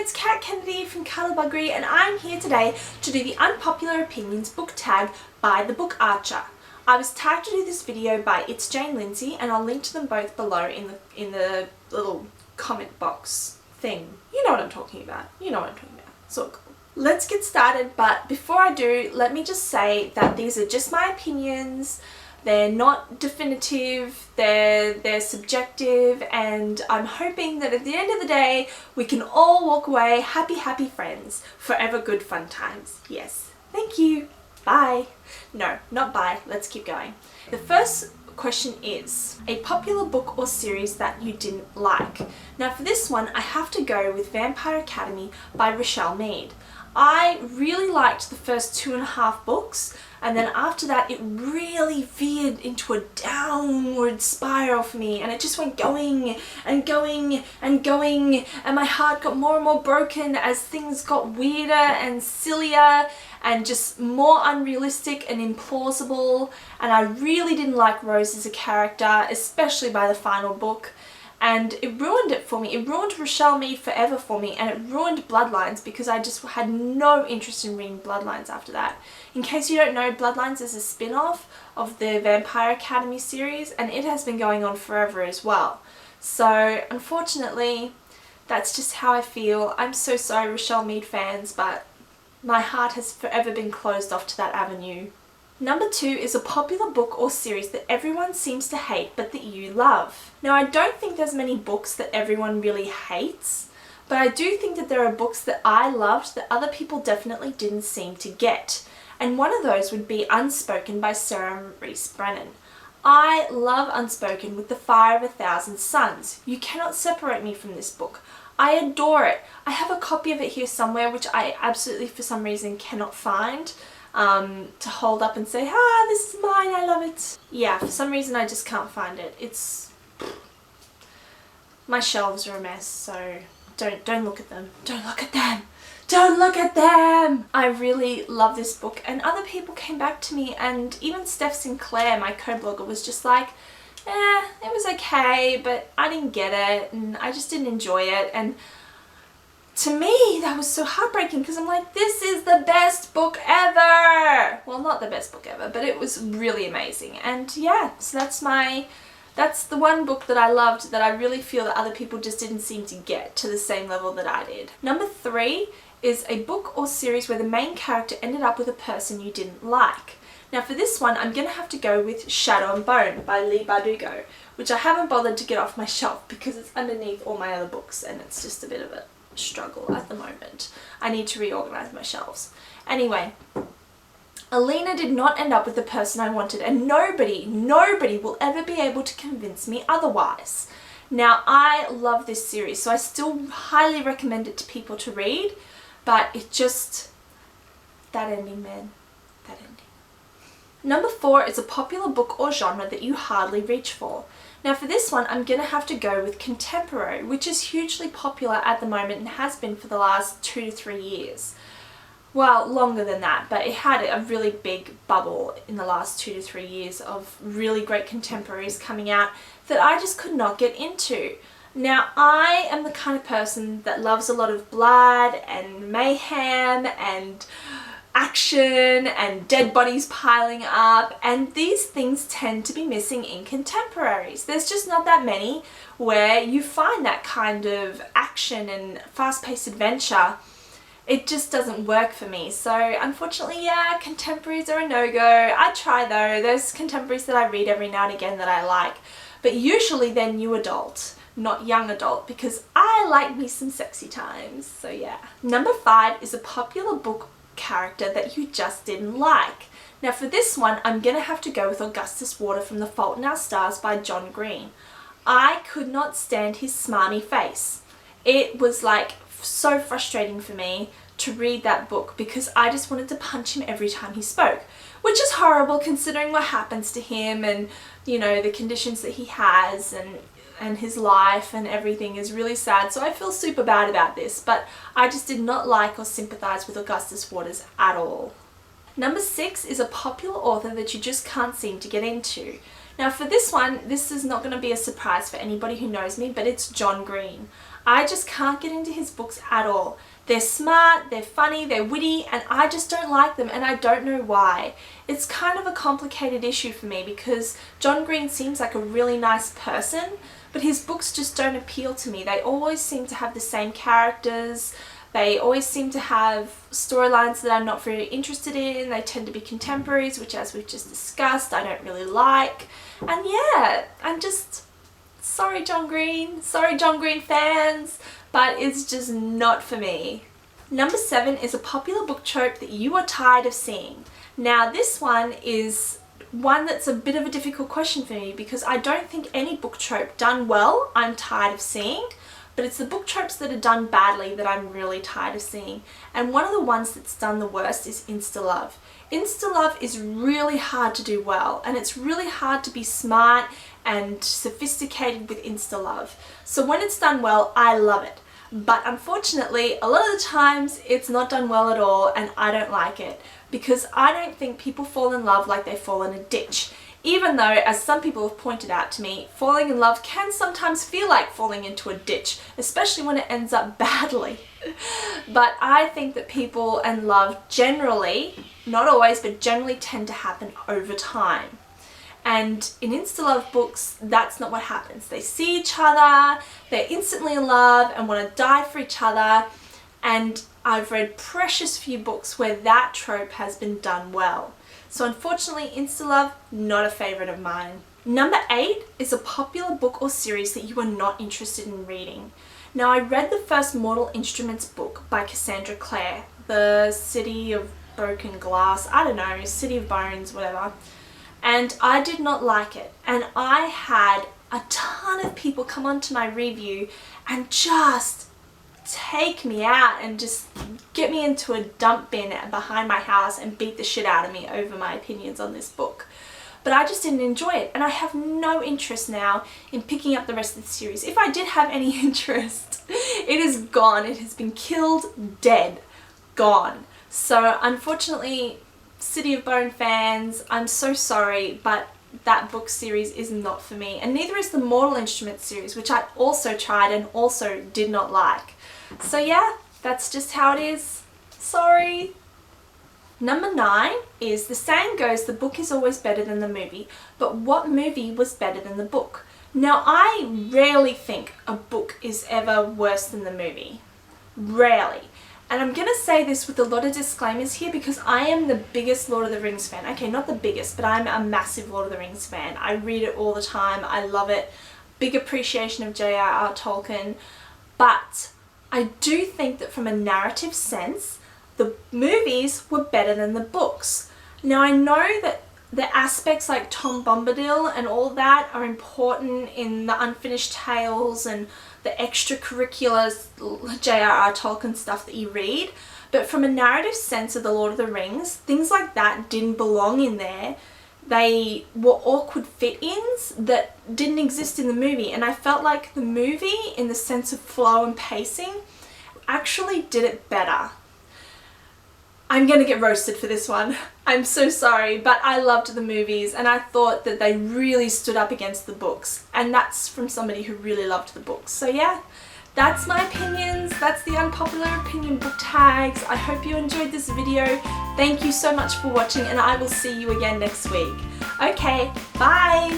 it's Kat Kennedy from Colorbuggery, and I'm here today to do the Unpopular Opinions book tag by The Book Archer. I was tagged to do this video by It's Jane Lindsay, and I'll link to them both below in the little comment box thing. You know what I'm talking about. You know what I'm talking about. It's all cool. Let's get started, but before I do, let me just say that these are just my opinions. They're not definitive, they're subjective, and I'm hoping that at the end of the day we can all walk away happy friends. Forever good fun times. Yes. Thank you. Bye. No, not bye. Let's keep going. The first question is a popular book or series that you didn't like. Now for this one I have to go with Vampire Academy by Rochelle Mead. I really liked the first 2.5 books, and then after that it really veered into a downward spiral for me, and it just went going and going and going, and my heart got more and more broken as things got weirder and sillier and just more unrealistic and implausible, and I really didn't like Rose as a character, especially by the final book. And it ruined it for me. It ruined Rochelle Mead forever for me, and it ruined Bloodlines because I just had no interest in reading Bloodlines after that. In case you don't know, Bloodlines is a spin-off of the Vampire Academy series, and it has been going on forever as well. So unfortunately, that's just how I feel. I'm so sorry, Rochelle Mead fans, but my heart has forever been closed off to that avenue. Number 2 is a popular book or series that everyone seems to hate but that you love. Now I don't think there's many books that everyone really hates, but I do think that there are books that I loved that other people definitely didn't seem to get. And one of those would be Unspoken by Sarah Reese Brennan. I love Unspoken with the fire of 1,000 suns. You cannot separate me from this book. I adore it. I have a copy of it here somewhere which I absolutely for some reason cannot find. To hold up and say, this is mine, I love it. Yeah, for some reason I just can't find it. My shelves are a mess, so don't look at them. Don't look at them. Don't look at them! I really love this book, and other people came back to me, and even Steph Sinclair, my co-blogger, was just like, it was okay, but I didn't get it, and I just didn't enjoy it, and to me, that was so heartbreaking because I'm like, this is the best book ever! Well, not the best book ever, but it was really amazing. And yeah, so that's the one book that I loved that I really feel that other people just didn't seem to get to the same level that I did. Number 3 is a book or series where the main character ended up with a person you didn't like. Now for this one, I'm going to have to go with Shadow and Bone by Leigh Bardugo, which I haven't bothered to get off my shelf because it's underneath all my other books and it's just a bit of a struggle at the moment. I need to reorganize my shelves. Anyway, Alina did not end up with the person I wanted, and nobody will ever be able to convince me otherwise. Now I love this series, so I still highly recommend it to people to read, but it just, that ending, man, that ending. Number 4 is a popular book or genre that you hardly reach for. Now for this one, I'm going to have to go with contemporary, which is hugely popular at the moment and has been for the last 2 to 3 years. Well, longer than that, but it had a really big bubble in the last 2 to 3 years of really great contemporaries coming out that I just could not get into. Now I am the kind of person that loves a lot of blood and mayhem and action and dead bodies piling up, and these things tend to be missing in contemporaries. There's just not that many where you find that kind of action and fast-paced adventure. It just doesn't work for me. So unfortunately, yeah, contemporaries are a no-go. I try though. There's contemporaries that I read every now and again that I like, but usually they're new adult, not young adult, because I like me some sexy times. So yeah. Number 5 is a popular book character that you just didn't like. Now for this one, I'm gonna have to go with Augustus Water from The Fault in Our Stars by John Green. I could not stand his smarmy face. It was like so frustrating for me to read that book because I just wanted to punch him every time he spoke, which is horrible considering what happens to him and, you know, the conditions that he has and his life and everything is really sad, so I feel super bad about this, but I just did not like or sympathise with Augustus Waters at all. Number 6 is a popular author that you just can't seem to get into. Now for this one, this is not going to be a surprise for anybody who knows me, but it's John Green. I just can't get into his books at all. They're smart, they're funny, they're witty, and I just don't like them, and I don't know why. It's kind of a complicated issue for me because John Green seems like a really nice person, but his books just don't appeal to me. They always seem to have the same characters. They always seem to have storylines that I'm not very interested in. They tend to be contemporaries, which, as we've just discussed, I don't really like. And yeah, I'm just... sorry John Green fans, but it's just not for me. Number 7 is a popular book trope that you are tired of seeing. Now this one is one that's a bit of a difficult question for me because I don't think any book trope done well I'm tired of seeing, but it's the book tropes that are done badly that I'm really tired of seeing. And one of the ones that's done the worst is insta-love. Insta-love is really hard to do well, and it's really hard to be smart and sophisticated with insta-love. So when it's done well, I love it. But unfortunately, a lot of the times it's not done well at all, and I don't like it because I don't think people fall in love like they fall in a ditch. Even though, as some people have pointed out to me, falling in love can sometimes feel like falling into a ditch, especially when it ends up badly. But I think that people and love generally, not always, but generally tend to happen over time. And in insta-love books, that's not what happens. They see each other, they're instantly in love and want to die for each other. And I've read precious few books where that trope has been done well. So unfortunately, insta-love, not a favourite of mine. Number 8 is a popular book or series that you are not interested in reading. Now I read the first Mortal Instruments book by Cassandra Clare, The City of Broken Glass, I don't know, City of Bones, whatever. And I did not like it. And I had a ton of people come onto my review and just take me out and just get me into a dump bin behind my house and beat the shit out of me over my opinions on this book. But I just didn't enjoy it, and I have no interest now in picking up the rest of the series. If I did have any interest, it is gone. It has been killed, dead, gone. So unfortunately, City of Bone fans, I'm so sorry, but that book series is not for me. And neither is the Mortal Instruments series, which I also tried and also did not like. So yeah, that's just how it is. Sorry. Number 9 is, the saying goes the book is always better than the movie, but what movie was better than the book? Now I rarely think a book is ever worse than the movie. Rarely. And I'm going to say this with a lot of disclaimers here because I am the biggest Lord of the Rings fan. Okay, not the biggest, but I'm a massive Lord of the Rings fan. I read it all the time. I love it. Big appreciation of J.R.R. Tolkien. But I do think that from a narrative sense, the movies were better than the books. Now I know that the aspects like Tom Bombadil and all that are important in the unfinished tales and the extracurricular J.R.R. Tolkien stuff that you read, but from a narrative sense of The Lord of the Rings, things like that didn't belong in there. They were awkward fit-ins that didn't exist in the movie, and I felt like the movie, in the sense of flow and pacing, actually did it better. I'm gonna get roasted for this one. I'm so sorry, but I loved the movies and I thought that they really stood up against the books, and that's from somebody who really loved the books. So yeah, that's my opinions. That's the unpopular opinion book tags. I hope you enjoyed this video. Thank you so much for watching, and I will see you again next week. Okay, bye!